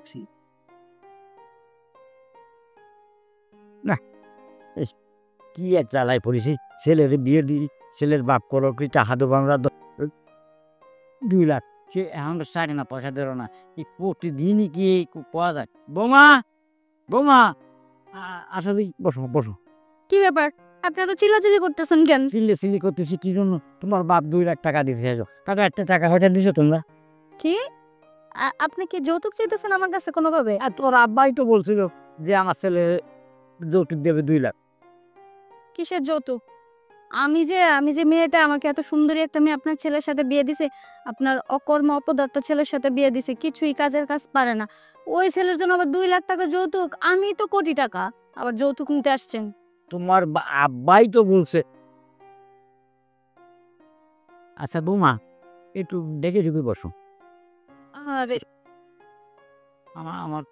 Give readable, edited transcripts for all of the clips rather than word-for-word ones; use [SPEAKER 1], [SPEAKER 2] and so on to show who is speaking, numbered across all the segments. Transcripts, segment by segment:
[SPEAKER 1] রাখছি। না, কি এক জ্বালায় পড়েছি। ছেলের বিয়ে দিই, ছেলের বাপ করো কি টাকা দেবো আমরা 2 লাখ। সে এখন ছাড়ে না, পয়সা দেবো না। এই প্রতিদিনই কি পাওয়া যায়? বৌমা, বৌমা, আসো দিই, বসো বসো।
[SPEAKER 2] কি ব্যাপার? আপনি এত চিল্লাচিল্লি করতেছেন কেন?
[SPEAKER 1] চিল্লি করতেছি কি জন্য? তোমার বাপ 2 লাখ টাকা দিতে চাইছো, তাকে একটা টাকা হয়তো দিছো তোমরা?
[SPEAKER 2] কি আপনি কি যৌতুক চাইতেছেন আমার কাছে কোনোভাবে?
[SPEAKER 1] আর তোর আব্বাই তো বলছিল যে আমার ছেলে যৌতুক দেবে 2 লাখ।
[SPEAKER 2] কিসের যৌতুক? আমি যে মেয়েটা, আমাকে এত সুন্দরী একটা মেয়ে আপনার ছেলের সাথে বিয়ে দিছে, আপনার অকর্মা অপদার্থ ছেলের সাথে বিয়ে দিছে, কিছুই কাজের কাজ পারে না, ওই ছেলের জন্য আবার 2 লাখ টাকা যৌতুক? আমি তো কোটি টাকা, আবার যৌতুক নিতে আসছেন?
[SPEAKER 1] তোমার আব্বাই তো বলছে। আচ্ছা বৌমা, একটু ডেকে ঢুকে বসো।
[SPEAKER 2] আরে
[SPEAKER 1] আমার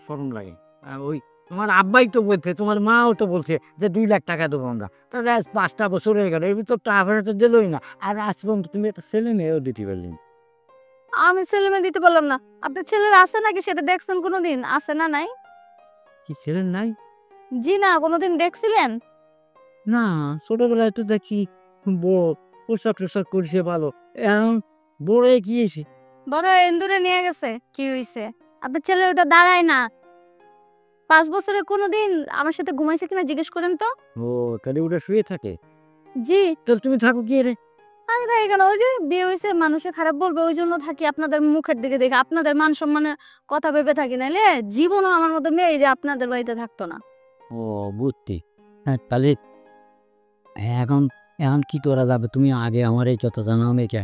[SPEAKER 1] শরম লাগে। ওই তোমার আব্বাই তো বলছে, তোমার মাও তো বলছে যে 2 লাখ টাকা দেবো আমরা। তাহলে আজ 5টা বছর হয়ে গেল, এর ভিতর টাকা ফেরত দিলই না। আর আজ পর্যন্ত তুমি একটা ছেলে মেয়েও দিতে পারলি না।
[SPEAKER 2] আমি ছেলে মেয়ে দিতে পারলাম না? আপনার ছেলের আছে নাকি সেটা দেখছেন কোনোদিন? আছে না নাই?
[SPEAKER 1] কি ছেলে নাই?
[SPEAKER 2] জি না, কোনোদিন দেখছিলেন?
[SPEAKER 1] না, ছোটবেলায় তো দেখি বড় পোশাক টোশাক করছে ভালো। এখন বড় হয়ে গিয়েছে।
[SPEAKER 2] বড় ইন্দুরে নিয়ে গেছে, কি হইছে? আপনার ছেলে ওটা দাঁড়ায় না। 5 বছরে কোনোদিন আমার সাথে ঘুমাইছে কিনা জিজ্ঞেস করেন তো।
[SPEAKER 1] ও, তাহলে ওটা শুয়ে থাকে?
[SPEAKER 2] জি।
[SPEAKER 1] তাহলে তুমি থাকো কি রে?
[SPEAKER 2] আমি থাকি কেন? ওই যে বিয়ে হয়েছে, মানুষে খারাপ বলবে ওই জন্য থাকি, আপনাদের মুখের দিকে দেখে, আপনাদের মান সম্মানের কথা ভেবে থাকি, নাইলে জীবনও আমার মতো মেয়ে এই যে আপনাদের বাড়িতে থাকতো না।
[SPEAKER 1] ও, বুঝছি। হ্যাঁ, তাহলে এখন এখন কি করা যাবে? তুমি আগে আমার এই কথা জানাও মেয়েকে।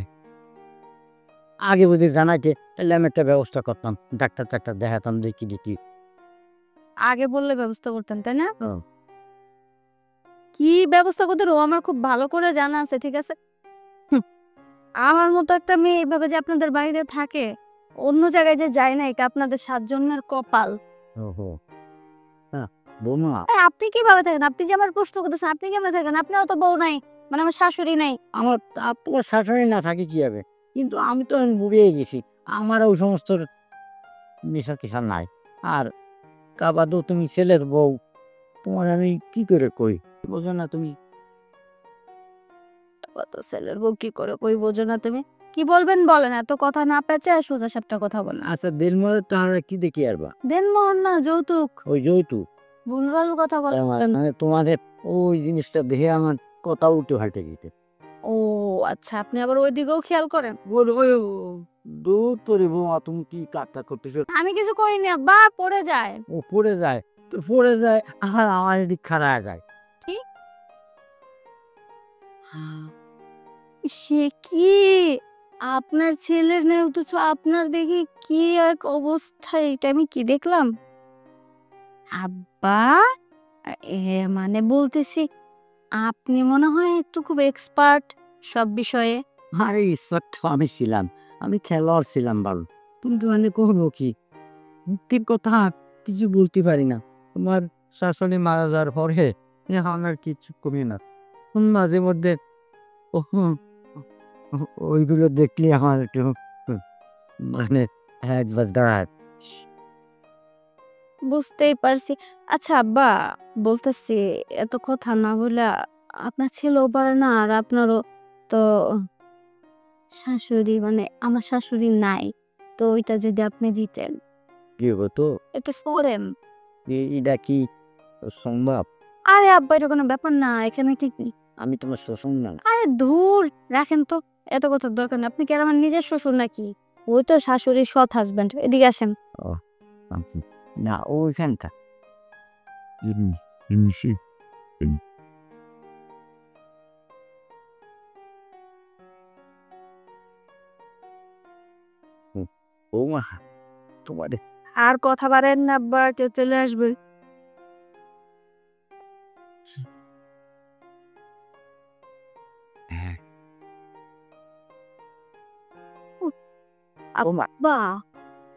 [SPEAKER 1] আগে যদি জানাইতে তাহলে আমি একটা ব্যবস্থা করতাম, ডাক্তার টাক্তার দেখাতাম, দেখি দেখি।
[SPEAKER 2] আগে বললে ব্যবস্থা করতেন, তাই না? কি ব্যবস্থা করতে ও আমার খুব ভালো করে জানা আছে, ঠিক আছে? হুম, আমার মতো একটা মেয়ে এইভাবে যে আপনাদের বাইরে থাকে, অন্য জায়গায় যে যায় না, এটা আপনাদের 7 জন্মের কপাল।
[SPEAKER 1] ওহো, হ্যাঁ বৌমা,
[SPEAKER 2] আপনি কিভাবে থাকেন? আপনি যে আমার প্রশ্ন করতেছেন, আপনি কেমনে থাকেন? আপনারও তো বউ নাই, মানে আমার শাশুড়ি নাই।
[SPEAKER 1] আমার তোমার শাশুড়ি না থাকে কি হবে? কিন্তু আমি তো এখন বুড়িয়ে গেছি, আমার ওই সমস্ত নেশা কেশা নাই। আর তা বাদেও তুমি ছেলের বউ, তোমার আমি কি করে কই, বোঝো না তুমি?
[SPEAKER 2] কত ছেলের বউ কি করে কই, বোঝো না তুমি? কি বলবেন বলেন, এত কথা না পেঁচে সোজা সাপটা কথা বলেন।
[SPEAKER 1] আচ্ছা দিলমরে তাহলে কি দেখি আরবা?
[SPEAKER 2] দেন মোহর না, যৌতুক।
[SPEAKER 1] ওই যৌতুক?
[SPEAKER 2] ভুলভাল কথা বলেন।
[SPEAKER 1] মানে তোমাদের ওই জিনিসটা দেখে আমার কথা উল্টো হাল্টে গেছে।
[SPEAKER 2] ও আচ্ছা, আপনি আবার ওই দিকেও খেয়াল করেন?
[SPEAKER 1] ওই ওই দূর তোরে বৌমা, তুমি কি কাজটা করতেছো?
[SPEAKER 2] আমি কিছু করিনি আব্বা, পড়ে যায়।
[SPEAKER 1] ও পড়ে যায় তো পড়ে যায়, আর আমার এদিক খারাপ যায়।
[SPEAKER 2] কি? সে কি? আপনার ছেলের নেই অথচ আপনার দেখি কি এক অবস্থা, এটা আমি কি দেখলাম? আব্বা, এ মানে বলতেছি, আপনি মনে হয় একটু খুব এক্সপার্ট সব বিষয়ে।
[SPEAKER 1] আরে ঈশ্বর, তো আমি ছিলাম, আমি খেলোয়াড় ছিলাম বাবু, কিন্তু মানে করবো কি, মুক্তির কথা কিছু বলতে পারি না। তোমার শাশুড়ি মারা যাওয়ার পরে এখন আর কিছু কমে না। মাঝে মধ্যে ওইগুলো দেখলে আমার একটু মানে এক বাস দাঁড়ায়।
[SPEAKER 2] বুঝতেই পারছি। আচ্ছা আব্বা, বলতেছি, এত কথা না বলে, আপনার ছেলেও পারে না আর আপনারও তো শাশুড়ি, মানে আমার শাশুড়ি নাই, তো ওইটা যদি আপনি দিতেন।
[SPEAKER 1] কি হতো?
[SPEAKER 2] একটু সরেন।
[SPEAKER 1] এটা কি সম্ভব?
[SPEAKER 2] আরে আব্বা, এটা কোনো ব্যাপার না, এখানে ঠিক নেই।
[SPEAKER 1] আমি তোমার শ্বশুর না?
[SPEAKER 2] আরে ধুর, রাখেন তো, এত কথার দরকার নেই। আপনি কি আর আমার নিজের শ্বশুর নাকি? ওই তো শাশুড়ির সৎ হাজবেন্ড। এদিকে আসেন।
[SPEAKER 1] ও আচ্ছা, না ওইখানটা এমনি বৌমা, তোমার
[SPEAKER 2] আর কথা বাড়েন না আব্বা, কেউ চলে আসবে।
[SPEAKER 1] হ্যাঁ
[SPEAKER 2] উহ,
[SPEAKER 1] বৌমা,
[SPEAKER 2] আব্বা,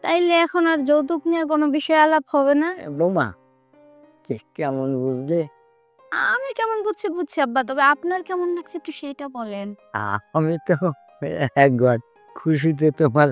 [SPEAKER 2] তাইলে এখন আর যৌতুক নিয়ে কোনো বিষয় আলাপ হবে না?
[SPEAKER 1] বৌমা কেমন বুঝলে?
[SPEAKER 2] আমি কেমন বুঝছি বুঝছি আব্বা, তবে আপনার কেমন লাগছে একটু সেটা বলেন।
[SPEAKER 1] আমি তো একবার খুশিতে তোমার